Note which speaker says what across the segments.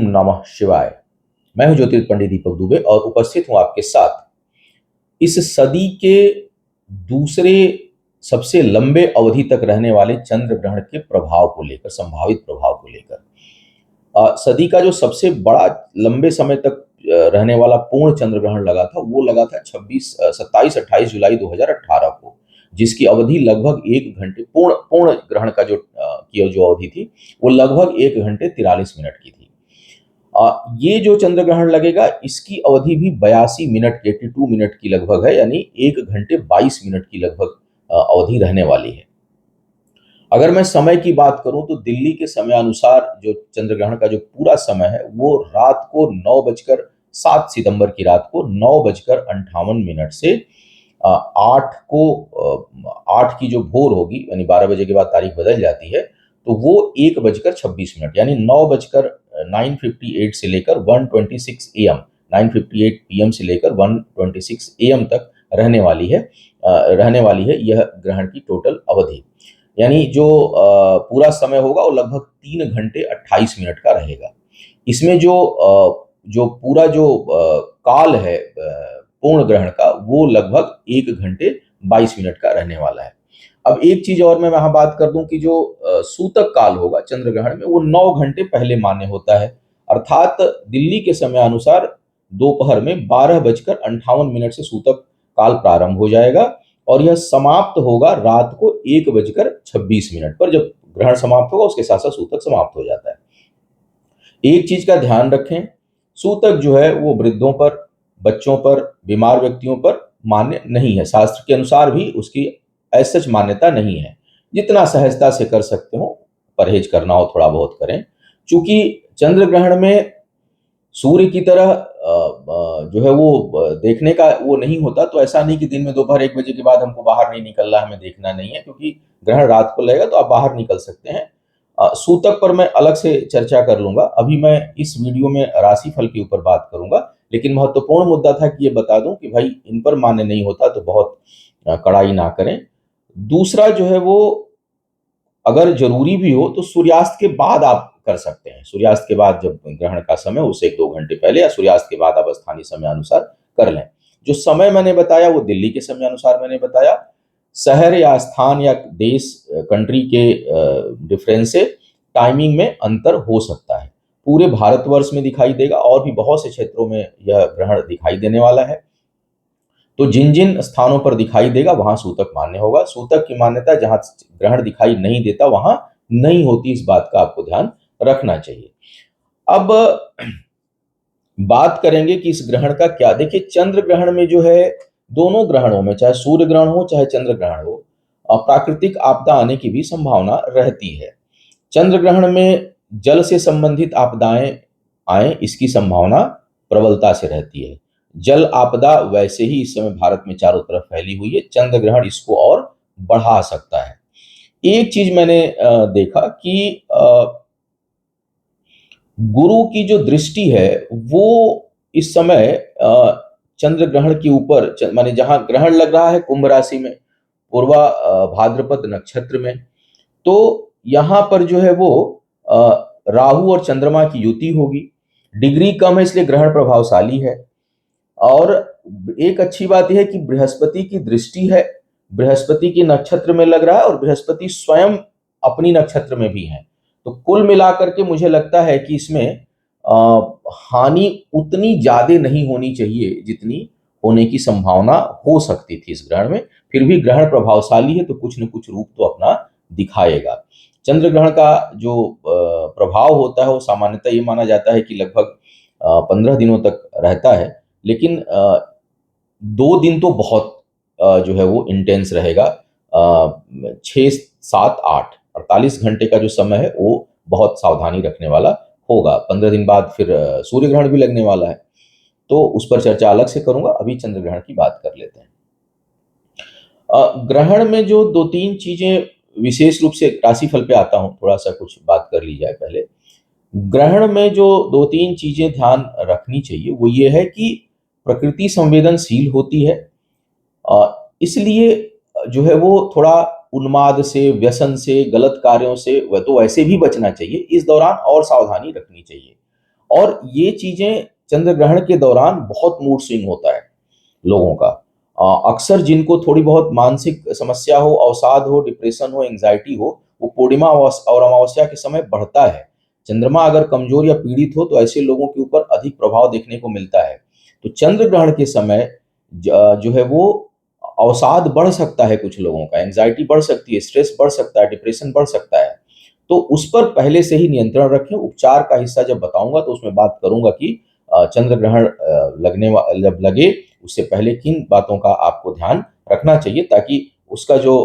Speaker 1: नमः शिवाय। मैं हूं ज्योतिर्विद पंडित दीपक दुबे और उपस्थित हूं आपके साथ इस सदी के दूसरे सबसे लंबे अवधि तक रहने वाले चंद्र ग्रहण के प्रभाव को लेकर, संभावित प्रभाव को लेकर। सदी का जो सबसे बड़ा लंबे समय तक रहने वाला पूर्ण चंद्र ग्रहण लगा था, वो लगा था 27-28 जुलाई 2018 को, जिसकी अवधि लगभग 1 घंटे, पूर्ण ग्रहण का जो अवधि थी वो लगभग 1 घंटे 43 मिनट की थी। ये जो चंद्र ग्रहण लगेगा, इसकी अवधि भी 82 मिनट, 82 मिनट की लगभग है, यानी 1 घंटे 22 मिनट की लगभग अवधि रहने वाली है। अगर मैं समय की बात करूं तो दिल्ली के समय अनुसार जो चंद्र ग्रहण का जो पूरा समय है वो रात को 7 सितंबर की रात को 9:58 से 8 की जो भोर होगी, यानी 12 बजे के बाद तारीख बदल जाती है, तो वो 1:26 यानी 9:58 से लेकर 1:26 AM 9:58 PM से लेकर 1:26 AM तक रहने वाली है यह ग्रहण की टोटल अवधि। यानी जो पूरा समय होगा वो लगभग 3 घंटे 28 मिनट का रहेगा। इसमें जो पूरा काल है पूर्ण ग्रहण का, वो लगभग 1 घंटे 22 मिनट का रहने वाला है। अब एक चीज और मैं वहां बात कर दूं कि जो सूतक काल होगा चंद्र ग्रहण में, वो 9 घंटे पहले मान्य होता है। अर्थात दिल्ली के समय अनुसार दोपहर में 12:58 से सूतक काल प्रारंभ हो जाएगा और यह समाप्त होगा रात को 1:26 पर। जब ग्रहण समाप्त होगा उसके साथ साथ सूतक समाप्त हो जाता है। एक चीज का ध्यान रखें, सूतक जो है वो वृद्धों पर, बच्चों पर, बीमार व्यक्तियों पर मान्य नहीं है। शास्त्र के अनुसार भी उसकी ऐसा सच मान्यता नहीं है। जितना सहजता से कर सकते हो, परहेज करना हो थोड़ा बहुत करें। चूंकि चंद्र ग्रहण में सूर्य की तरह जो है वो देखने का वो नहीं होता, तो ऐसा नहीं कि दिन में दोपहर 1 बजे के बाद हमको बाहर नहीं निकलना, हमें देखना नहीं है, क्योंकि ग्रहण रात को लगेगा तो आप बाहर निकल सकते हैं। सूतक पर मैं अलग से चर्चा कर लूंगा। अभी मैं इस वीडियो में राशिफल के ऊपर बात करूंगा, लेकिन महत्वपूर्ण मुद्दा था कि ये बता दूं कि भाई इन पर मान्य नहीं होता तो बहुत कड़ाई ना करें। दूसरा जो है वो, अगर जरूरी भी हो तो सूर्यास्त के बाद आप कर सकते हैं। सूर्यास्त के बाद जब ग्रहण का समय, उससे 1-2 घंटे पहले या सूर्यास्त के बाद आप स्थानीय समय अनुसार कर लें। जो समय मैंने बताया वो दिल्ली के समय अनुसार मैंने बताया। शहर या स्थान या देश, कंट्री के डिफरेंस से टाइमिंग में अंतर हो सकता है। पूरे भारतवर्ष में दिखाई देगा और भी बहुत से क्षेत्रों में यह ग्रहण दिखाई देने वाला है। तो जिन जिन स्थानों पर दिखाई देगा वहां सूतक मान्य होगा। सूतक की मान्यता जहां ग्रहण दिखाई नहीं देता वहां नहीं होती, इस बात का आपको ध्यान रखना चाहिए। अब बात करेंगे कि इस ग्रहण का क्या। देखिए, चंद्र ग्रहण में जो है, दोनों ग्रहणों में, चाहे सूर्य ग्रहण हो चाहे चंद्र ग्रहण हो, प्राकृतिक आपदा आने की भी संभावना रहती है। चंद्र ग्रहण में जल से संबंधित आपदाएं आए, इसकी संभावना प्रबलता से रहती है। जल आपदा वैसे ही इस समय भारत में चारों तरफ फैली हुई है, चंद्र ग्रहण इसको और बढ़ा सकता है। एक चीज मैंने देखा कि गुरु की जो दृष्टि है वो इस समय चंद्र ग्रहण के ऊपर, माने जहां ग्रहण लग रहा है कुंभ राशि में, पूर्वा भाद्रपद नक्षत्र में, तो यहां पर जो है वो राहु और चंद्रमा की युति होगी। डिग्री कम है इसलिए ग्रहण प्रभावशाली है। और एक अच्छी बात यह है कि बृहस्पति की दृष्टि है, बृहस्पति के नक्षत्र में लग रहा है और बृहस्पति स्वयं अपनी नक्षत्र में भी है। तो कुल मिलाकर के मुझे लगता है कि इसमें हानि उतनी ज्यादा नहीं होनी चाहिए जितनी होने की संभावना हो सकती थी इस ग्रहण में। फिर भी ग्रहण प्रभावशाली है तो कुछ न कुछ रूप तो अपना दिखाएगा। चंद्र ग्रहण का जो प्रभाव होता है वो सामान्यतः ये माना जाता है कि लगभग 15 दिनों तक रहता है, लेकिन 2 दिन तो बहुत जो है वो इंटेंस रहेगा। 6, 7, 8, 48 घंटे का जो समय है वो बहुत सावधानी रखने वाला होगा। 15 दिन बाद फिर सूर्य ग्रहण भी लगने वाला है, तो उस पर चर्चा अलग से करूंगा। अभी चंद्र ग्रहण की बात कर लेते हैं। ग्रहण में जो 2-3 चीजें, विशेष रूप से राशिफल पे आता हूं, थोड़ा सा कुछ बात कर ली जाए पहले। ग्रहण में जो 2-3 चीजें ध्यान रखनी चाहिए वो ये है कि प्रकृति संवेदनशील होती है, इसलिए जो है वो थोड़ा उन्माद से, व्यसन से, गलत कार्यों से वह तो वैसे भी बचना चाहिए, इस दौरान और सावधानी रखनी चाहिए। और ये चीजें चंद्र ग्रहण के दौरान बहुत मूड स्विंग होता है लोगों का। अक्सर जिनको थोड़ी बहुत मानसिक समस्या हो, अवसाद हो, डिप्रेशन हो, एंग्जाइटी हो, वो पूर्णिमा और अमावस्या के समय बढ़ता है। चंद्रमा अगर कमजोर या पीड़ित हो तो ऐसे लोगों के ऊपर अधिक प्रभाव देखने को मिलता है। तो चंद्र ग्रहण के समय जो है वो अवसाद बढ़ सकता है, कुछ लोगों का एंग्जाइटी बढ़ सकती है, स्ट्रेस बढ़ सकता है, डिप्रेशन बढ़ सकता है। तो उस पर पहले से ही नियंत्रण रखें। उपचार का हिस्सा जब बताऊंगा तो उसमें बात करूंगा कि चंद्र ग्रहण जब लगे उससे पहले किन बातों का आपको ध्यान रखना चाहिए, ताकि उसका जो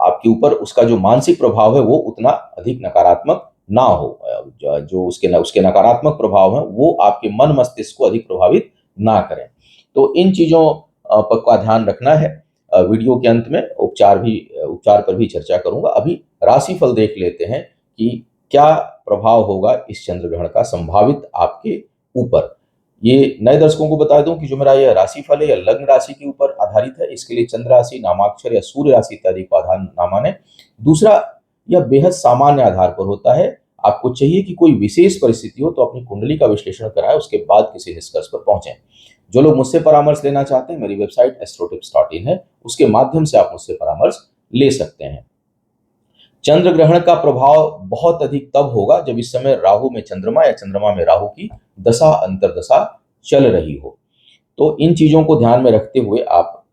Speaker 1: आपके ऊपर उसका जो मानसिक प्रभाव है वो उतना अधिक नकारात्मक ना हो। जो उसके नकारात्मक प्रभाव हैं वो आपके मन मस्तिष्क को अधिक प्रभावित ना करें। तो इन चीजों का ध्यान रखना है। वीडियो के अंत में उपचार पर भी चर्चा करूंगा। अभी राशिफल देख लेते हैं कि क्या प्रभाव होगा इस चंद्र ग्रहण का संभावित आपके ऊपर। ये नए दर्शकों को बता दूं कि जो मेरा यह राशिफल है, यह लग्न राशि के ऊपर आधारित है। इसके लिए चंद्र राशि, नामाक्षर या सूर्य राशि इत्यादि को आधार ना माने। दूसरा, यह बेहद सामान्य आधार पर होता है। आपको चाहिए कि कोई विशेष परिस्थिति हो तो अपनी कुंडली का विश्लेषण कराएं, उसके बाद किसी निष्कर्ष पर पहुंचें। जो लोग मुझसे परामर्श लेना चाहते हैं, मेरी वेबसाइट astrotips.in है, उसके माध्यम से आप मुझसे परामर्श ले सकते हैं। चंद्र ग्रहण का प्रभाव बहुत अधिक तब होगा जब इस समय राहु में चंद्रमा या चंद्रमा में राहु की दशा अंतर्दशा चल रही हो। तो इन चीजों को ध्यान में रखते हुए आप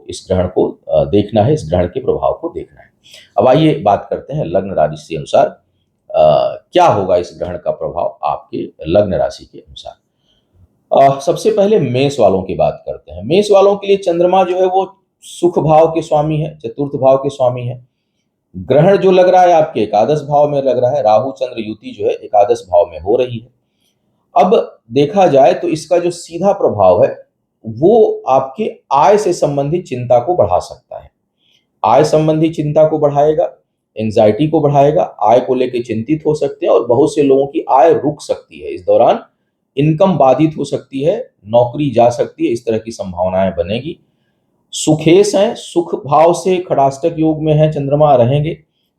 Speaker 1: इस ग्रहण को देखना है, इस ग्रहण के प्रभाव को देखना है। अब आइए बात करते हैं लग्न राशि के अनुसार क्या होगा इस ग्रहण का प्रभाव आपके लग्न राशि के अनुसार। सबसे पहले मेष वालों की बात करते हैं। मेष वालों के लिए चंद्रमा जो है वो सुख भाव के स्वामी है, चतुर्थ भाव के स्वामी है। ग्रहण जो लग रहा है आपके एकादश भाव में लग रहा है। राहु चंद्र युति जो है एकादश भाव में हो रही है। अब देखा जाए तो इसका जो सीधा प्रभाव है वो आपके आय से संबंधित चिंता को बढ़ा सकता है। आय संबंधी चिंता को बढ़ाएगा, एंजाइटी को बढ़ाएगा, आय को लेकर चिंतित हो सकते हैं और बहुत से लोगों की आय रुक सकती है। इस दौरान इनकम बाधित हो सकती है, नौकरी जा सकती है, इस तरह की संभावनाएं बनेगी। सुखेश हैं, सुख भाव से खड़ाष्टक योग में है, चंद्रमा रहेंगे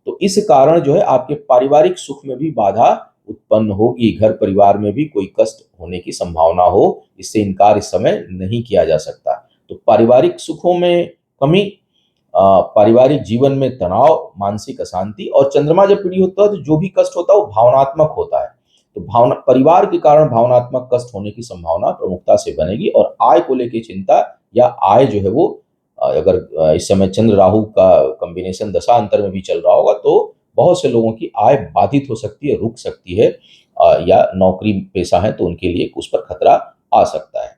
Speaker 1: तो इस कारण जो है आपके पारिवारिक सुख में भी बाधा उत्पन्न होगी। घर परिवार में भी कोई कष्ट होने की संभावना हो, इससे इनकार इस समय नहीं किया जा सकता। तो पारिवारिक सुखों में कमी, पारिवारिक जीवन में तनाव, मानसिक अशांति, और चंद्रमा जब पीढ़ी होता है तो जो भी कष्ट होता है वो भावनात्मक होता है। तो परिवार के कारण भावनात्मक कष्ट होने की संभावना प्रमुखता से बनेगी। और आय को लेकर चिंता या आय जो है वो अगर इस समय चंद्र राहु का कॉम्बिनेशन दशा अंतर में भी चल रहा होगा तो बहुत से लोगों की आय बाधित हो सकती है, रुक सकती है, या नौकरी पेशा है तो उनके लिए उस पर खतरा आ सकता है।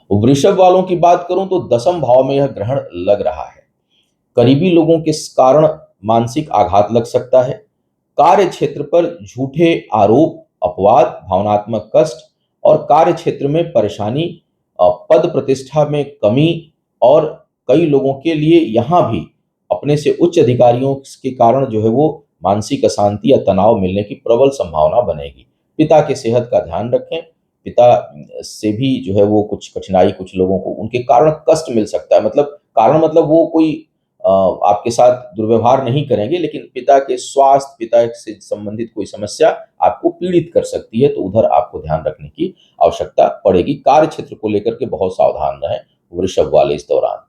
Speaker 1: वृषभ वालों की बात करूं तो दसम भाव में यह ग्रहण लग रहा है। करीबी लोगों के कारण मानसिक आघात लग सकता है। कार्य क्षेत्र पर झूठे आरोप, अपवाद, भावनात्मक कष्ट और कार्य क्षेत्र में परेशानी, पद प्रतिष्ठा में कमी, और कई लोगों के लिए यहाँ भी अपने से उच्च अधिकारियों के कारण जो है वो मानसिक अशांति या तनाव मिलने की प्रबल संभावना बनेगी। पिता के सेहत का ध्यान रखें। पिता से भी जो है वो कुछ कठिनाई, कुछ लोगों को उनके कारण कष्ट मिल सकता है। मतलब वो कोई आपके साथ दुर्व्यवहार नहीं करेंगे, लेकिन पिता के स्वास्थ्य, पिता से संबंधित कोई समस्या आपको पीड़ित कर सकती है, तो उधर आपको ध्यान रखने की आवश्यकता पड़ेगी। कार्य क्षेत्र को लेकर के बहुत सावधान रहें वृषभ वाले इस दौरान।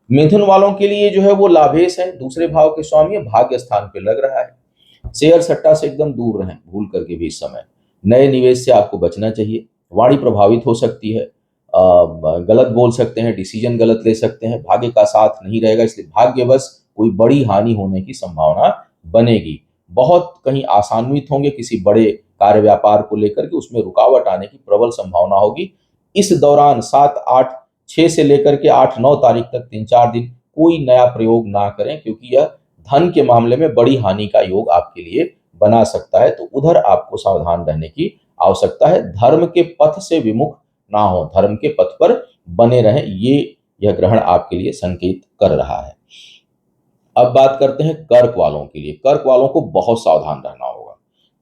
Speaker 1: मिथुन वालों के लिए जो है वो लाभेश है, दूसरे भाव के स्वामी है, भाग्य स्थान पे लग रहा है। शेयर सट्टा से एकदम दूर रहें भूल करके भी इस समय। नए निवेश से आपको बचना चाहिए। वाणी प्रभावित हो सकती है, गलत बोल सकते हैं, डिसीजन गलत ले सकते हैं, भाग्य का साथ नहीं रहेगा, इसलिए भाग्यवश कोई बड़ी हानि होने की संभावना बनेगी। बहुत कहीं आसान्वित होंगे किसी बड़े कार्य व्यापार को लेकर के, उसमें रुकावट आने की प्रबल संभावना होगी। इस दौरान 7, 8, 6 से लेकर के 8, 9 तारीख तक 3-4 दिन कोई नया प्रयोग ना करें, क्योंकि यह धन के मामले में बड़ी हानि का योग आपके लिए बना सकता है। तो उधर आपको सावधान रहने की आवश्यकता है। धर्म के पथ से विमुख ना हो, धर्म के पथ पर बने रहें, यह ग्रहण आपके लिए संकेत कर रहा है। अब बात करते हैं कर्क वालों के लिए। कर्क वालों को बहुत सावधान रहना होगा।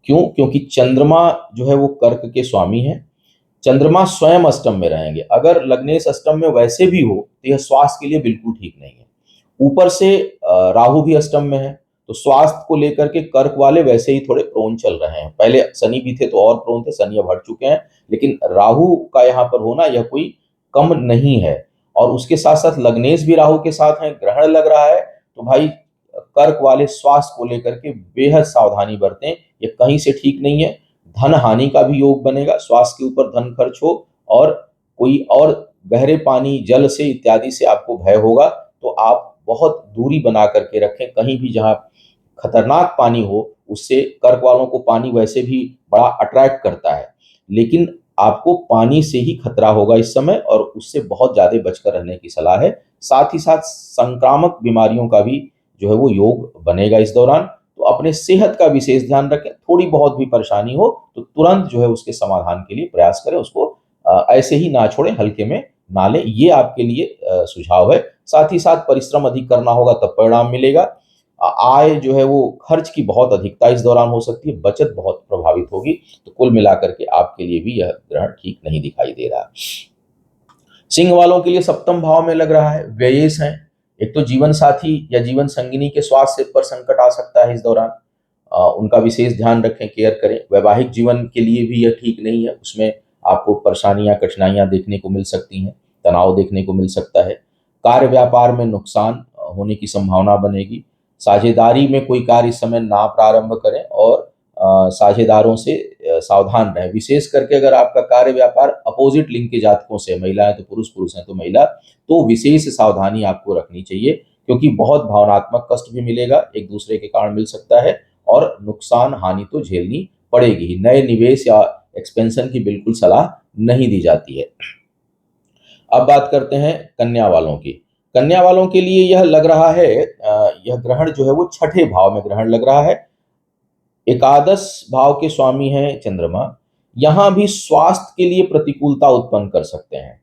Speaker 1: क्यों? क्योंकि चंद्रमा जो है वो कर्क के स्वामी है। चंद्रमा स्वयं अष्टम में रहेंगे। अगर लग्नेश अष्टम में वैसे भी हो तो यह स्वास्थ्य के लिए बिल्कुल ठीक नहीं है। ऊपर से राहु भी अष्टम में है, तो स्वास्थ्य को लेकर के कर्क वाले वैसे ही थोड़े प्रोन चल रहे हैं। पहले शनि भी थे तो और प्रोन थे, शनि अब हट चुके हैं, लेकिन राहु का यहाँ पर होना यह कोई कम नहीं है। और उसके साथ साथ लग्नेश भी राहु के साथ है, ग्रहण लग रहा है, तो भाई कर्क वाले स्वास्थ्य को लेकर के बेहद सावधानी बरतें, ये कहीं से ठीक नहीं है। धन हानि का भी योग बनेगा, स्वास्थ्य के ऊपर धन खर्च हो और कोई और गहरे पानी जल से इत्यादि से आपको भय होगा, तो आप बहुत दूरी बना करके रखें। कहीं भी जहां खतरनाक पानी हो, उससे कर्क वालों को पानी वैसे भी बड़ा अट्रैक्ट करता है, लेकिन आपको पानी से ही खतरा होगा इस समय और उससे बहुत ज्यादा बचकर रहने की सलाह है। साथ ही साथ संक्रामक बीमारियों का भी जो है वो योग बनेगा इस दौरान। तो अपने सेहत का विशेष ध्यान रखें, थोड़ी बहुत भी परेशानी हो तो तुरंत जो है उसके समाधान के लिए प्रयास करें, उसको ऐसे ही ना छोड़ें, हल्के में ना लें, ये आपके लिए सुझाव है। साथ ही साथ परिश्रम अधिक करना होगा तब परिणाम मिलेगा। आय जो है वो खर्च की बहुत अधिकता इस दौरान हो सकती है, बचत बहुत प्रभावित होगी। तो कुल मिलाकर के आपके लिए भी यह ग्रहण ठीक नहीं दिखाई दे रहा। सिंह वालों के लिए सप्तम भाव में लग रहा है, व्ययेश है। एक तो जीवन साथी या जीवन संगिनी के स्वास्थ्य पर संकट आ सकता है इस दौरान, उनका विशेष ध्यान रखें, केयर करें। वैवाहिक जीवन के लिए भी यह ठीक नहीं है, उसमें आपको परेशानियां कठिनाइयां देखने को मिल सकती हैं, तनाव देखने को मिल सकता है। कार्य व्यापार में नुकसान होने की संभावना बनेगी। साझेदारी में कोई कार्य इस समय ना प्रारंभ करें और साझेदारों से सावधान रहें। विशेष करके अगर आपका कार्य व्यापार अपोजिट लिंग के जातकों से, महिलाएं तो पुरुष, पुरुष हैं तो महिला, तो विशेष सावधानी आपको रखनी चाहिए, क्योंकि बहुत भावनात्मक कष्ट भी मिलेगा, एक दूसरे के कारण मिल सकता है और नुकसान हानि तो झेलनी पड़ेगी ही। नए निवेश या एक्सपेंशन की बिल्कुल सलाह नहीं दी जाती है। अब बात करते हैं कन्या वालों की। कन्या वालों के लिए यह लग रहा है, यह ग्रहण जो है वो छठे भाव में ग्रहण लग रहा है। एकादश भाव के स्वामी हैं चंद्रमा, यहां भी स्वास्थ्य के लिए प्रतिकूलता उत्पन्न कर सकते हैं।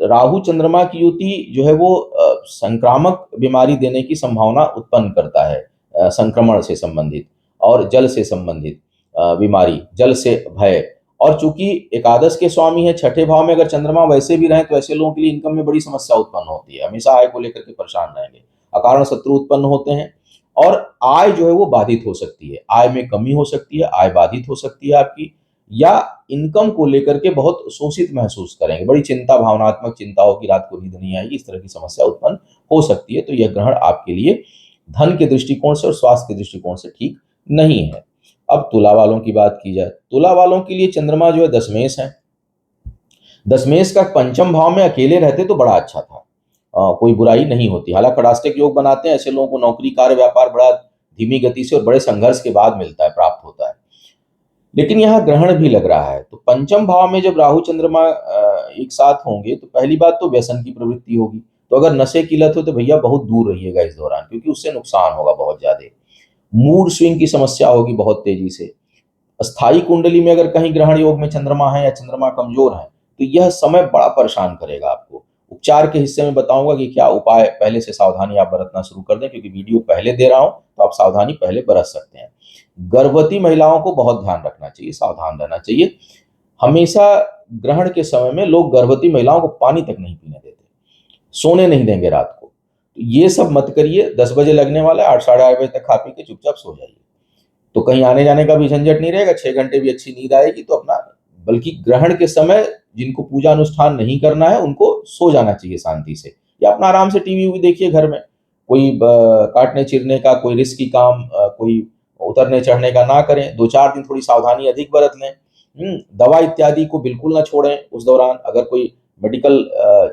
Speaker 1: राहु चंद्रमा की युति जो है वो संक्रामक बीमारी देने की संभावना उत्पन्न करता है, संक्रमण से संबंधित और जल से संबंधित बीमारी, जल से भय। और चूंकि एकादश के स्वामी है, छठे भाव में अगर चंद्रमा वैसे भी रहे तो ऐसे लोगों के लिए इनकम में बड़ी समस्या उत्पन्न होती है, हमेशा आय को लेकर के परेशान रहेंगे, अकारण शत्रु उत्पन्न होते हैं और आय जो है वो बाधित हो सकती है, आय में कमी हो सकती है, आय बाधित हो सकती है आपकी, या इनकम को लेकर के बहुत शोषित महसूस करेंगे, बड़ी चिंता, भावनात्मक चिंता होगी, रात को नींद नहीं आएगी, इस तरह की समस्या उत्पन्न हो सकती है। तो यह ग्रहण आपके लिए धन के दृष्टिकोण से और स्वास्थ्य के दृष्टिकोण से ठीक नहीं है। अब तुला वालों की बात की जाए, तुला वालों के लिए चंद्रमा जो है दशमेश है। दशमेश का पंचम भाव में अकेले रहते तो बड़ा अच्छा था, कोई बुराई नहीं होती। हालांकि कड़ाष्टक योग बनाते हैं, ऐसे लोगों को नौकरी, कार्य, व्यापार बड़ा धीमी गति से और बड़े संघर्ष के बाद मिलता है, प्राप्त होता है। लेकिन यहाँ ग्रहण भी लग रहा है, तो पंचम भाव में जब राहु चंद्रमा एक साथ होंगे तो पहली बात तो व्यसन की प्रवृत्ति होगी। तो अगर नशे की लत हो तो भैया बहुत दूर रहिएगा इस दौरान, क्योंकि उससे नुकसान होगा बहुत ज्यादा। मूड स्विंग की समस्या होगी बहुत तेजी से। स्थायी कुंडली में अगर कहीं ग्रहण योग में चंद्रमा है या चंद्रमा कमजोर है तो यह समय बड़ा परेशान करेगा आपको। उपचार के हिस्से में बताऊंगा कि क्या उपाय, पहले से सावधानी आप बरतना शुरू कर दें, क्योंकि वीडियो पहले दे रहा हूं तो आप सावधानी पहले बरत सकते हैं। गर्भवती महिलाओं को बहुत ध्यान रखना चाहिए, सावधान रहना चाहिए। हमेशा ग्रहण के समय में लोग गर्भवती महिलाओं को पानी तक नहीं पीने देते, सोने नहीं देंगे रात को, तो ये सब मत करिए। 10 बजे लगने वाला है, 8 साढ़े 8 बजे तक खा पी के चुपचाप सो जाइए, तो कहीं आने जाने का भी झंझट नहीं रहेगा, 6 घंटे भी अच्छी नींद आएगी। तो अपना, बल्कि ग्रहण के समय जिनको पूजा अनुष्ठान नहीं करना है उनको सो जाना चाहिए शांति से, या अपना आराम से टीवी भी देखिए घर में। कोई काटने चीरने का, कोई रिस्की काम, कोई उतरने चढ़ने का ना करें। 2-4 दिन थोड़ी सावधानी अधिक बरत लें। दवा इत्यादि को बिल्कुल ना छोड़ें उस दौरान। अगर कोई मेडिकल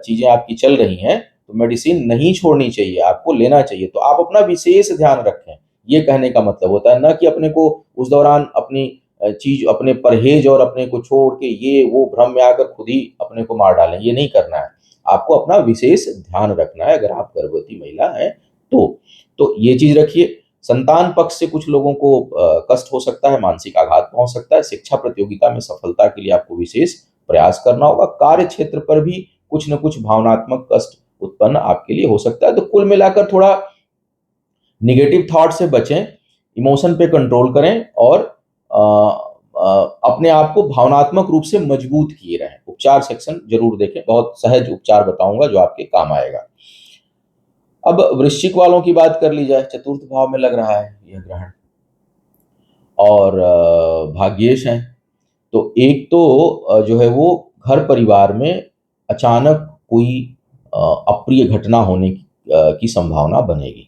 Speaker 1: चीजें आपकी चल रही हैं तो मेडिसिन नहीं छोड़नी चाहिए, आपको लेना चाहिए। तो आप अपना विशेष ध्यान रखें, ये कहने का मतलब होता है, न कि अपने को उस दौरान अपनी चीज, अपने परहेज और अपने को छोड़ के ये वो भ्रम में आकर खुद ही अपने को मार डालें, ये नहीं करना है। आपको अपना विशेष ध्यान रखना है अगर आप गर्भवती महिला हैं तो ये चीज रखिए। संतान पक्ष से कुछ लोगों को कष्ट हो सकता है, मानसिक आघात पहुंच सकता है। शिक्षा प्रतियोगिता में सफलता के लिए आपको विशेष प्रयास करना होगा। कार्य क्षेत्र पर भी कुछ न कुछ भावनात्मक कष्ट उत्पन्न आपके लिए हो सकता है। तो कुल मिलाकर थोड़ा निगेटिव थॉट से बचें, इमोशन पे कंट्रोल करें और अपने आप को भावनात्मक रूप से मजबूत किए रहें। उपचार सेक्शन जरूर देखें, बहुत सहज उपचार बताऊंगा जो आपके काम आएगा। अब वृश्चिक वालों की बात कर ली जाए, चतुर्थ भाव में लग रहा है यह ग्रहण और भाग्येश हैं। तो एक तो जो है वो घर परिवार में अचानक कोई अ, अप्रिय घटना होने की संभावना बनेगी।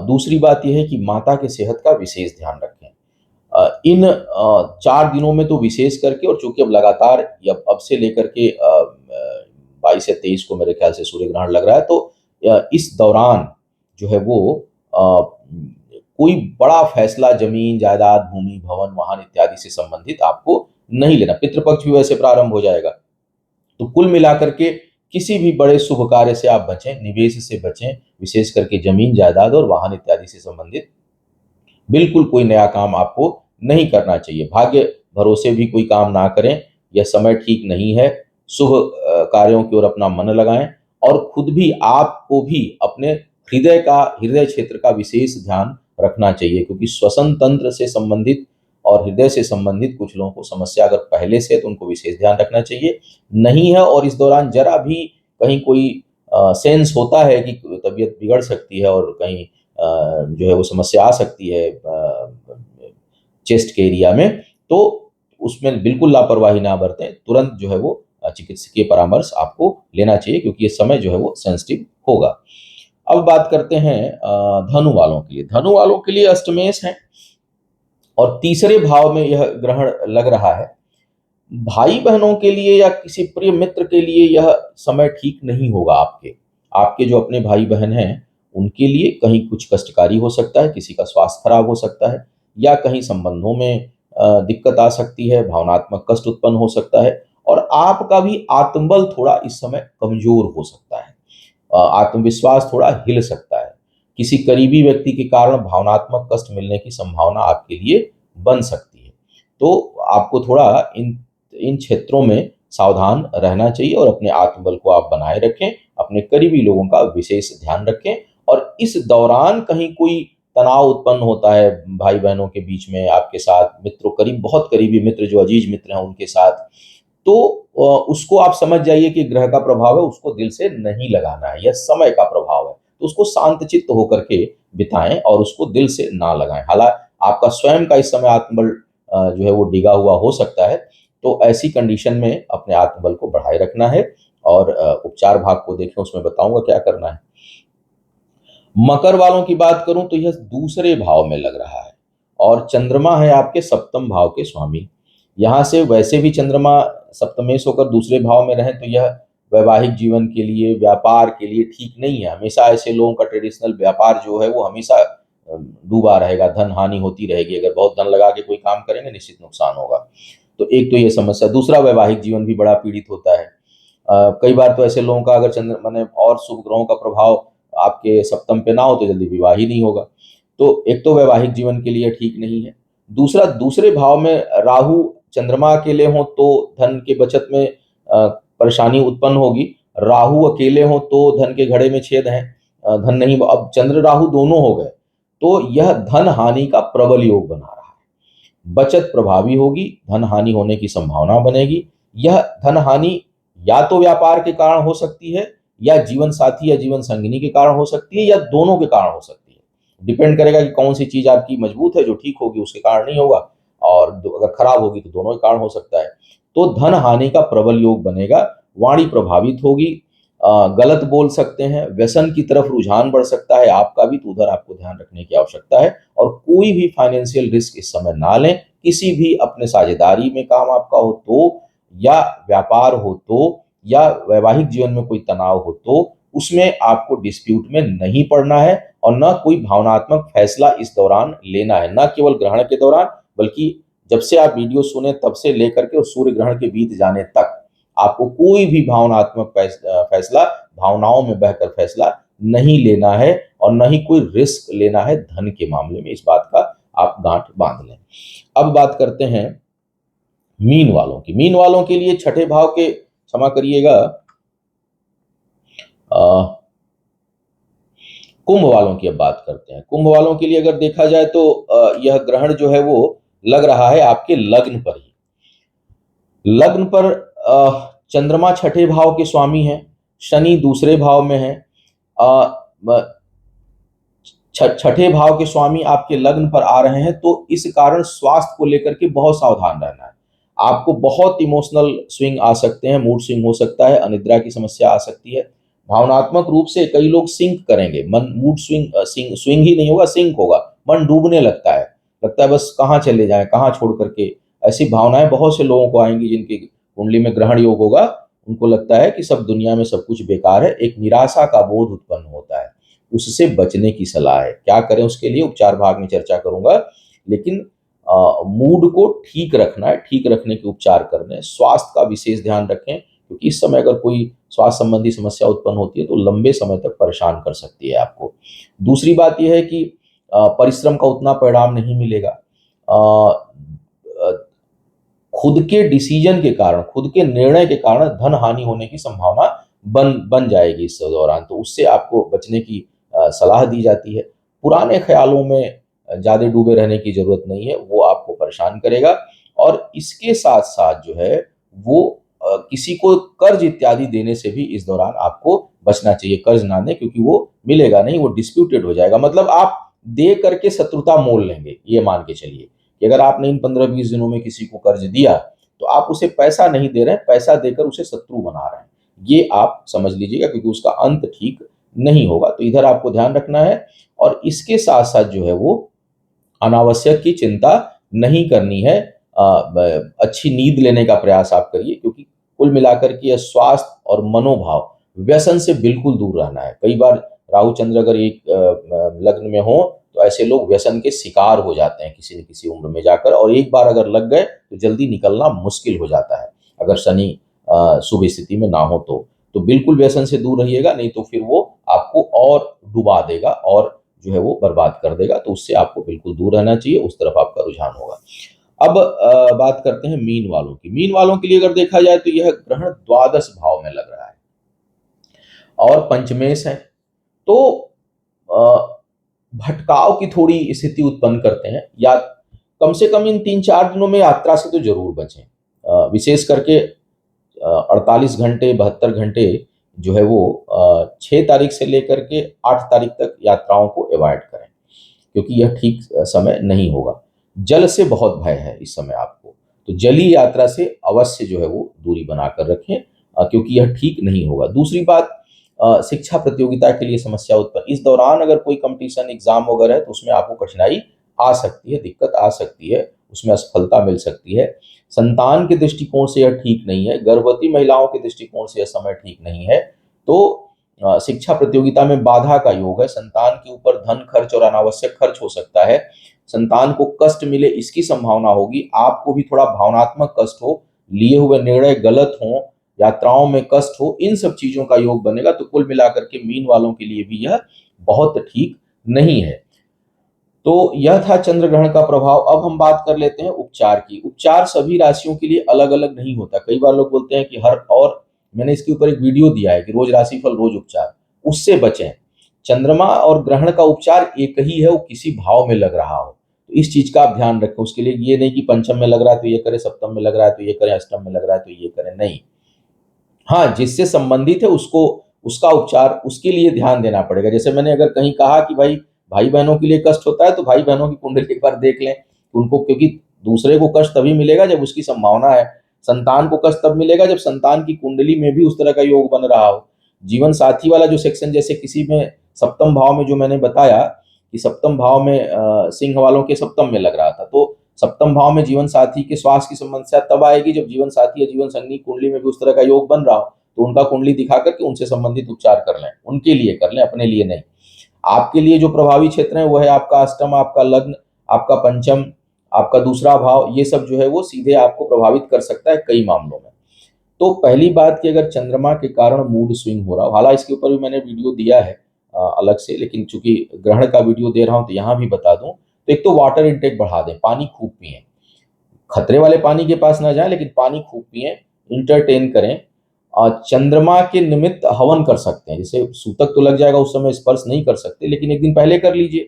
Speaker 1: दूसरी बात ये है कि माता के सेहत का विशेष ध्यान रखें। इन 4 दिनों में तो विशेष करके, और चूँकि अब लगातार अब से लेकर के 22 या 23 को मेरे ख्याल से सूर्य ग्रहण लग रहा है, तो इस दौरान जो है वो कोई बड़ा फैसला ज़मीन, जायदाद, भूमि, भवन, वाहन इत्यादि से संबंधित आपको नहीं लेना। पितृपक्ष भी वैसे प्रारंभ हो जाएगा। तो कुल मिलाकर के किसी भी बड़े शुभ कार्य से आप बचें, निवेश से बचें, विशेष करके ज़मीन, जायदाद और वाहन इत्यादि से संबंधित बिल्कुल कोई नया काम आपको नहीं करना चाहिए। भाग्य भरोसे भी कोई काम ना करें, यह समय ठीक नहीं है। शुभ कार्यों की ओर अपना मन लगाएँ और खुद भी आपको भी अपने हृदय क्षेत्र का विशेष ध्यान रखना चाहिए, क्योंकि श्वसन तंत्र से संबंधित और हृदय से संबंधित कुछ लोगों को समस्या अगर पहले से है तो उनको विशेष ध्यान रखना चाहिए। नहीं है और इस दौरान ज़रा भी कहीं कोई सेंस होता है कि तबीयत बिगड़ सकती है और कहीं जो है वो समस्या आ सकती है चेस्ट के एरिया में, तो उसमें बिल्कुल लापरवाही ना बरतें। तुरंत जो है वो चिकित्सकीय परामर्श आपको लेना चाहिए, क्योंकि ये समय जो है वो सेंसिटिव होगा। अब बात करते हैं धनु वालों के लिए। धनु वालों के लिए अष्टमेश है और तीसरे भाव में यह ग्रहण लग रहा है। भाई-बहनों के लिए या किसी प्रिय मित्र के लिए यह समय ठीक नहीं होगा आपके। आपके जो अपने भाई-बहन हैं, उनके लिए कहीं कुछ कष्टकारी हो सकता है, किसी का स्वास्थ्य खराब हो सकता है या कहीं संबंधों में दिक्कत आ सकती है, भावनात्मक कष्ट उत्पन्न हो सकता है और आपका भी आत्मबल थोड़ा इस समय कमज़ोर हो सकता है। आत्मविश्वास थोड़ा हिल सकता है। किसी करीबी व्यक्ति के कारण भावनात्मक कष्ट मिलने की संभावना आपके लिए बन सकती है। तो आपको थोड़ा इन इन क्षेत्रों में सावधान रहना चाहिए और अपने आत्मबल को आप बनाए रखें, अपने करीबी लोगों का विशेष ध्यान रखें और इस दौरान कहीं कोई तनाव उत्पन्न होता है भाई-बहनों के बीच में, आपके साथ मित्रों, बहुत करीबी मित्र जो अजीज मित्र हैं उनके साथ, तो उसको आप समझ जाइए कि ग्रह का प्रभाव है, उसको दिल से नहीं लगाना है, यह समय का प्रभाव है। तो उसको शांतचित्त होकर के बिताएँ और उसको दिल से ना लगाएँ। आपका स्वयं का इस समय आत्मबल जो है वो डिगा हुआ हो सकता है, तो ऐसी कंडीशन में अपने आत्मबल को बढ़ाए रखना है और उपचार भाग को देखें, उसमें बताऊँगा क्या करना है। मकर वालों की बात करूँ तो यह दूसरे भाव में लग रहा है और चंद्रमा है आपके सप्तम भाव के स्वामी। यहाँ से वैसे भी चंद्रमा सप्तमेश होकर दूसरे भाव में रहें तो यह वैवाहिक जीवन के लिए, व्यापार के लिए ठीक नहीं है। हमेशा ऐसे लोगों का ट्रेडिशनल व्यापार जो है वो हमेशा डूबा रहेगा, धन हानि होती रहेगी। अगर बहुत धन लगा के कोई काम करेंगे निश्चित नुकसान होगा। तो एक तो ये समस्या, दूसरा वैवाहिक जीवन भी बड़ा पीड़ित होता है। कई बार तो ऐसे लोगों का अगर चंद्र माने और शुभ ग्रहों का प्रभाव आपके सप्तम पे ना हो तो जल्दी विवाह ही नहीं होगा। तो एक तो वैवाहिक जीवन के लिए ठीक नहीं है। दूसरा, दूसरे भाव में राहु चंद्रमा अकेले हों तो धन के बचत में परेशानी उत्पन्न होगी। राहु अकेले हों तो धन के घड़े में छेद है, धन नहीं, अब चंद्र राहु दोनों हो गए, तो यह धन हानि का प्रबल योग बना रहा है। बचत प्रभावी होगी, धन हानि होने की संभावना बनेगी। यह धन हानि या तो व्यापार के कारण हो सकती है या जीवन साथी या जीवन संगिनी के कारण हो सकती है या दोनों के कारण हो सकती है। डिपेंड करेगा कि कौन सी चीज आपकी मजबूत है, जो ठीक होगी उसके कारण नहीं होगा और अगर खराब होगी तो दोनों के कारण हो सकता है। तो धन हानि का प्रबल योग बनेगा, वाणी प्रभावित होगी, गलत बोल सकते हैं, व्यसन की तरफ रुझान बढ़ सकता है आपका भी, तो उधर आपको ध्यान रखने की आवश्यकता है और कोई भी फाइनेंशियल रिस्क इस समय ना लें। किसी भी अपने साझेदारी में काम आपका हो तो या व्यापार हो तो या वैवाहिक जीवन में कोई तनाव हो तो उसमें आपको डिस्प्यूट में नहीं पड़ना है और न कोई भावनात्मक फैसला इस दौरान लेना है, न केवल ग्रहण के दौरान बल्कि जब से आप वीडियो सुने तब से लेकर के उस सूर्य ग्रहण के बीत जाने तक आपको कोई भी भावनात्मक फैसला, भावनाओं में बहकर फैसला नहीं लेना है और न ही कोई रिस्क लेना है धन के मामले में। इस बात का आप गांठ बांध लें। अब बात करते हैं मीन वालों की। मीन वालों के लिए छठे भाव के, क्षमा करिएगा, कुंभ वालों की अब बात करते हैं। कुंभ वालों के लिए अगर देखा जाए तो यह ग्रहण जो है वो लग रहा है आपके लग्न पर ही। लग्न पर चंद्रमा छठे भाव के स्वामी हैं, शनि दूसरे भाव में है। छठे भाव के स्वामी आपके लग्न पर आ रहे हैं, तो इस कारण स्वास्थ्य को लेकर के बहुत सावधान रहना है। आपको बहुत इमोशनल स्विंग आ सकते हैं, मूड स्विंग हो सकता है, अनिद्रा की समस्या आ सकती है। भावनात्मक रूप से कई लोग सिंक करेंगे, मन मूड स्विंग स्विंग ही नहीं होगा, सिंक होगा, मन डूबने लगता है बस कहाँ चले जाएं, कहाँ छोड़ करके। ऐसी भावनाएं बहुत से लोगों को आएंगी जिनकी कुंडली में ग्रहण योग होगा। उनको लगता है कि सब दुनिया में सब कुछ बेकार है, एक निराशा का बोध उत्पन्न होता है। उससे बचने की सलाह है। क्या करें उसके लिए उपचार भाग में चर्चा करूंगा, लेकिन मूड को ठीक रखना है, ठीक रखने के उपचार करने हैं। स्वास्थ्य का विशेष ध्यान रखें, क्योंकि इस समय अगर कोई स्वास्थ्य संबंधी समस्या उत्पन्न होती है तो लंबे समय तक परेशान कर सकती है आपको। दूसरी बात यह है कि परिश्रम का उतना परिणाम नहीं मिलेगा। अ, खुद के डिसीजन के कारण, खुद के निर्णय के कारण धन हानि होने की संभावना बन बन जाएगी इस दौरान, तो उससे आपको बचने की सलाह दी जाती है। पुराने ख्यालों में ज़्यादा डूबे रहने की ज़रूरत नहीं है, वो आपको परेशान करेगा। और इसके साथ-साथ जो है वो किसी को कर्ज इत्यादि देने से भी इस दौरान आपको बचना चाहिए। कर्ज ना दें, क्योंकि वो मिलेगा नहीं, वो डिस्प्यूटेड हो जाएगा। मतलब आप दे करके शत्रुता मोल लेंगे, ये मान के चलिए कि अगर आपने इन 15-20 दिनों में किसी को कर्ज दिया, तो आप उसे पैसा नहीं दे रहे हैं, पैसा देकर उसे शत्रु बना रहे हैं। ये आप समझ लीजिएगा, क्योंकि उसका अंत ठीक नहीं होगा। तो इधर आपको ध्यान रखना है। और इसके साथ-साथ जो है वो अनावश्यक की चिंता नहीं करनी है। अच्छी नींद लेने का प्रयास आप करिए, क्योंकि कुल मिलाकर के यह स्वास्थ्य और मनोभाव, व्यसन से बिल्कुल दूर रहना है। कई बार राहु चंद्र अगर एक लग्न में हो, तो ऐसे लोग व्यसन के शिकार हो जाते हैं किसी न किसी उम्र में जाकर, और एक बार अगर लग गए तो जल्दी निकलना मुश्किल हो जाता है, अगर शनि शुभ स्थिति में ना हो तो बिल्कुल व्यसन से दूर रहिएगा, नहीं तो फिर वो आपको और डुबा देगा और जो है वो बर्बाद कर देगा। तो उससे आपको बिल्कुल दूर रहना चाहिए, उस तरफ आपका रुझान होगा। अब बात करते हैं मीन वालों की। मीन वालों के लिए अगर देखा जाए तो यह ग्रहण द्वादश भाव में लग रहा है और पंचमेश है, तो भटकाव की थोड़ी स्थिति उत्पन्न करते हैं। या कम से कम इन 3-4 दिनों में यात्रा से तो जरूर बचें। विशेष करके 48 घंटे 72 घंटे जो है वो 6 तारीख से लेकर के 8 तारीख तक यात्राओं को अवॉइड करें, क्योंकि यह ठीक समय नहीं होगा। जल से बहुत भय है इस समय आपको, तो जलीय यात्रा से अवश्य जो है वो दूरी बनाकर रखें, क्योंकि यह ठीक नहीं होगा। दूसरी बात, शिक्षा प्रतियोगिता के लिए समस्या उत्पन्न, इस दौरान अगर कोई कंपटीशन एग्जाम वगैरह है तो उसमें आपको कठिनाई आ सकती है, दिक्कत आ सकती है, उसमें असफलता मिल सकती है। संतान के दृष्टिकोण से यह ठीक नहीं है, गर्भवती महिलाओं के दृष्टिकोण से यह समय ठीक नहीं है। तो शिक्षा प्रतियोगिता में बाधा का योग है, संतान के ऊपर धन खर्च और अनावश्यक खर्च हो सकता है, संतान को कष्ट मिले इसकी संभावना होगी, आपको भी थोड़ा भावनात्मक कष्ट हो, लिए हुए निर्णय गलत हों, यात्राओं में कष्ट हो, इन सब चीजों का योग बनेगा। तो कुल मिलाकर के मीन वालों के लिए भी यह बहुत ठीक नहीं है। तो यह था चंद्र ग्रहण का प्रभाव। अब हम बात कर लेते हैं उपचार की। उपचार सभी राशियों के लिए अलग अलग नहीं होता। कई बार लोग बोलते हैं कि हर, और मैंने इसके ऊपर एक वीडियो दिया है कि रोज राशिफल रोज उपचार, उससे बचें। चंद्रमा और ग्रहण का उपचार एक ही है, वो किसी भाव में लग रहा हो, तो इस चीज का आप ध्यान रखें। उसके लिए ये नहीं कि पंचम में लग रहा है तो ये करें, सप्तम में लग रहा है तो ये करें, अष्टम में लग रहा है तो ये करें, नहीं। हाँ, जिससे संबंधित है उसको, उसका उपचार उसके लिए ध्यान देना पड़ेगा। जैसे मैंने अगर कहीं कहा कि भाई भाई बहनों के लिए कष्ट होता है, तो भाई बहनों की कुंडली एक बार देख लें उनको, क्योंकि दूसरे को कष्ट तभी मिलेगा जब उसकी संभावना है। संतान को कष्ट तब मिलेगा जब संतान की कुंडली में भी उस तरह का योग बन रहा हो। जीवन साथी वाला जो सेक्शन, जैसे किसी में सप्तम भाव में, जो मैंने बताया कि सप्तम भाव में सिंह वालों के सप्तम में लग रहा था, तो सप्तम भाव में जीवन साथी के स्वास्थ्य की समस्या तब आएगी जब जीवन साथी या जीवन संगी कुंडली में भी उस तरह का योग बन रहा हो। तो उनका कुंडली दिखा करके उनसे संबंधित उपचार कर लें, उनके लिए कर लें, अपने लिए नहीं। आपके लिए जो प्रभावी क्षेत्र है वो है आपका अष्टम, आपका लग्न, आपका पंचम, आपका दूसरा भाव, ये सब जो है वो सीधे आपको प्रभावित कर सकता है कई मामलों में। तो पहली बात कि अगर चंद्रमा के कारण मूड स्विंग हो रहा हो, हालांकि इसके ऊपर भी मैंने वीडियो दिया है अलग से, लेकिन चूंकि ग्रहण का वीडियो दे रहा हूं तो यहाँ भी बता दूं। तो एक तो वाटर इंटेक बढ़ा दें, पानी खूब पिएं, खतरे वाले पानी के पास ना जाएं, लेकिन पानी खूब पिएं, इंटरटेन करें। और चंद्रमा के निमित्त हवन कर सकते हैं, जैसे सूतक तो लग जाएगा उस समय स्पर्श नहीं कर सकते, लेकिन एक दिन पहले कर लीजिए।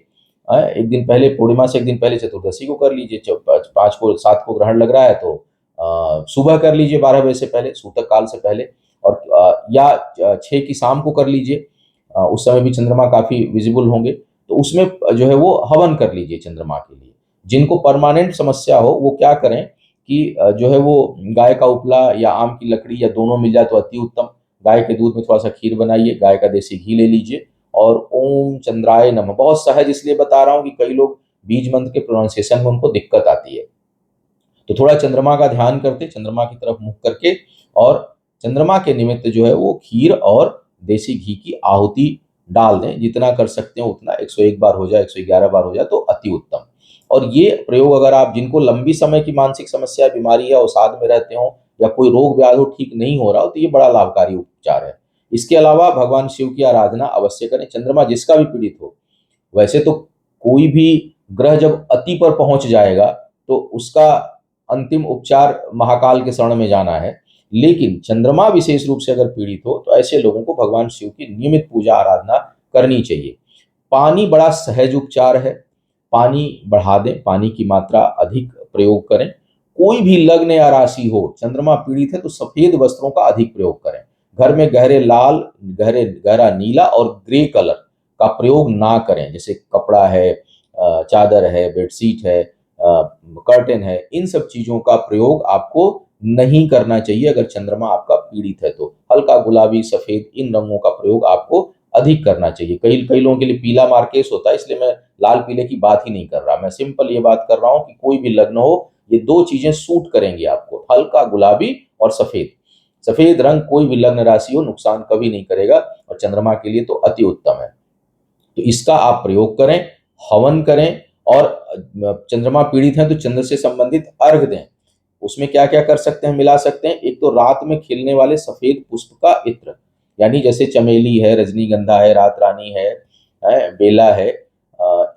Speaker 1: एक दिन पहले पूर्णिमा से एक दिन पहले चतुर्दशी को कर लीजिए। 5 को 7 को ग्रहण लग रहा है तो सुबह कर लीजिए 12 बजे से पहले, सूतक काल से पहले, और या 6 की शाम को कर लीजिए। उस समय भी चंद्रमा काफ़ी विजिबल होंगे, तो उसमें जो है वो हवन कर लीजिए चंद्रमा के लिए। जिनको परमानेंट समस्या हो वो क्या करें कि जो है वो गाय का उपला या आम की लकड़ी या दोनों मिल जाए तो अति उत्तम। गाय के दूध में थोड़ा-सा खीर बनाइए, गाय का देसी घी ले लीजिए और ओम चंद्राय नमः, बहुत सहज इसलिए बता रहा हूँ कि कई लोग बीज मंत्र के प्रोनाउंसिएशन में उनको दिक्कत आती है। तो थोड़ा चंद्रमा का ध्यान करते, चंद्रमा की तरफ मुँह करके और चंद्रमा के निमित्त जो है वो खीर और देसी घी की आहुति डाल दें। जितना कर सकते हो उतना, 101 बार हो जाए, 111 बार हो जाए तो अति उत्तम। और ये प्रयोग अगर आप, जिनको लंबी समय की मानसिक समस्या, बीमारी या अवसाद में रहते हों या कोई रोग व्याधि हो ठीक नहीं हो रहा हो, तो ये बड़ा लाभकारी उपचार है। इसके अलावा भगवान शिव की आराधना अवश्य करें, चंद्रमा जिसका भी पीड़ित हो। वैसे तो कोई भी ग्रह जब अति पर पहुंच जाएगा तो उसका अंतिम उपचार महाकाल के शरण में जाना है, लेकिन चंद्रमा विशेष रूप से अगर पीड़ित हो तो ऐसे लोगों को भगवान शिव की नियमित पूजा आराधना करनी चाहिए। पानी बड़ा सहज उपचार है, पानी बढ़ा दें, पानी की मात्रा अधिक प्रयोग करें। कोई भी लग्न या राशि हो, चंद्रमा पीड़ित है तो सफेद वस्त्रों का अधिक प्रयोग करें। घर में गहरे लाल, गहरा नीला और ग्रे कलर का प्रयोग ना करें, जैसे कपड़ा है, चादर है, बेडशीट है, कर्टेन है, इन सब चीजों का प्रयोग आपको नहीं करना चाहिए अगर चंद्रमा आपका पीड़ित है तो। हल्का गुलाबी, सफेद, इन रंगों का प्रयोग आपको अधिक करना चाहिए। कई कई लोगों के लिए पीला मार्केस होता है, इसलिए मैं लाल पीले की बात ही नहीं कर रहा। मैं सिंपल ये बात कर रहा हूं कि कोई भी लग्न हो, ये दो चीजें सूट करेंगी आपको, हल्का गुलाबी और सफेद। सफेद रंग कोई भी लग्न राशि हो नुकसान कभी नहीं करेगा और चंद्रमा के लिए तो अति उत्तम है। तो इसका आप प्रयोग करें, हवन करें और चंद्रमा पीड़ित है तो चंद्र से संबंधित अर्घ दें। उसमें क्या-क्या कर सकते हैं, मिला सकते हैं। एक तो रात में खिलने वाले सफेद पुष्प का इत्र, यानी जैसे चमेली है, रजनीगंधा है, रात रानी है, बेला है।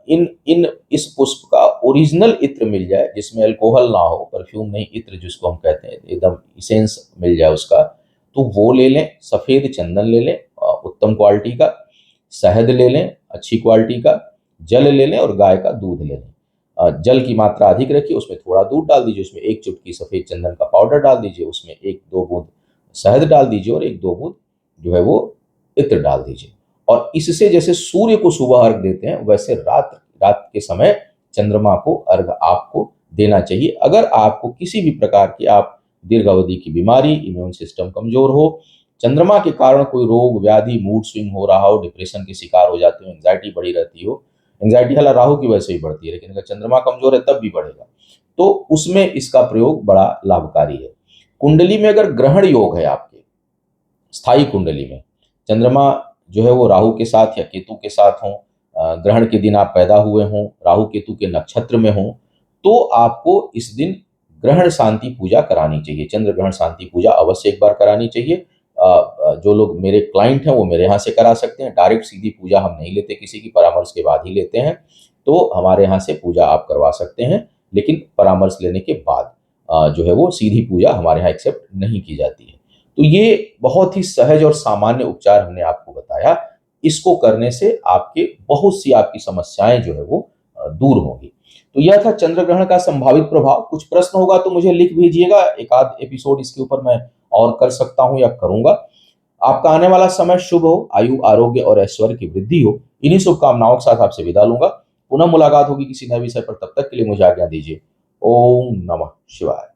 Speaker 1: इन इन इस पुष्प का ओरिजिनल इत्र मिल जाए जिसमें अल्कोहल ना हो, परफ्यूम नहीं, इत्र जिसको हम कहते हैं, एकदम इसेंस मिल जाए उसका, तो वो ले लें। सफेद चंदन ले लें उत्तम क्वालिटी का, शहद ले लें अच्छी क्वालिटी का, जल ले लें और गाय का दूध ले लें। जल की मात्रा अधिक रखिए, उसमें थोड़ा दूध डाल दीजिए, उसमें 1 चुटकी सफ़ेद चंदन का पाउडर डाल दीजिए, उसमें 1-2 बूँद शहद डाल दीजिए और 1-2 बूँद जो है वो इत्र डाल दीजिए। और इससे जैसे सूर्य को सुबह अर्घ देते हैं, वैसे रात रात के समय चंद्रमा को अर्घ आपको देना चाहिए। अगर आपको किसी भी प्रकार की आप दीर्घ अवधि की बीमारी, इम्यून सिस्टम कमज़ोर हो, चंद्रमा के कारण कोई रोग, व्याधि, मूड स्विंग हो रहा हो, डिप्रेशन के शिकार हो जाते हो, एंग्जायटी बढ़ी रहती हो, एंग्जायटी हालांकि राहु की वजह से ही बढ़ती है, लेकिन अगर चंद्रमा कमजोर है तब भी बढ़ेगा, तो उसमें इसका प्रयोग बड़ा लाभकारी है। कुंडली में अगर ग्रहण योग है आपके, स्थायी कुंडली में चंद्रमा जो है वो राहु के साथ या केतु के साथ हो, ग्रहण के दिन आप पैदा हुए हों, राहु केतु के नक्षत्र में हो, तो आपको इस दिन ग्रहण शांति पूजा करानी चाहिए। चंद्र ग्रहण शांति पूजा अवश्य एक बार करानी चाहिए। जो लोग मेरे क्लाइंट हैं वो मेरे यहाँ से करा सकते हैं। डायरेक्ट सीधी पूजा हम नहीं लेते, किसी की परामर्श के बाद ही लेते हैं। तो हमारे यहाँ से पूजा आप करवा सकते हैं, लेकिन परामर्श लेने के बाद जो है वो सीधी पूजा हमारे यहाँ एक्सेप्ट नहीं की जाती है। तो ये बहुत ही सहज और सामान्य उपचार हमने आपको बताया। इसको करने से आपके बहुत सी आपकी समस्याएं जो है वो दूर होंगी। तो यह था चंद्र ग्रहण का संभावित प्रभाव। कुछ प्रश्न होगा तो मुझे लिख भेजिएगा, एक आध एपिसोड इसके ऊपर मैं और कर सकता हूं या करूंगा। आपका आने वाला समय शुभ हो, आयु, आरोग्य और ऐश्वर्य की वृद्धि हो। इन्हीं शुभकामनाओं के साथ आपसे विदा लूंगा। पुनः मुलाकात होगी किसी नए विषय पर, तब तक के लिए मुझे आज्ञा दीजिए। ओम नमः शिवाय।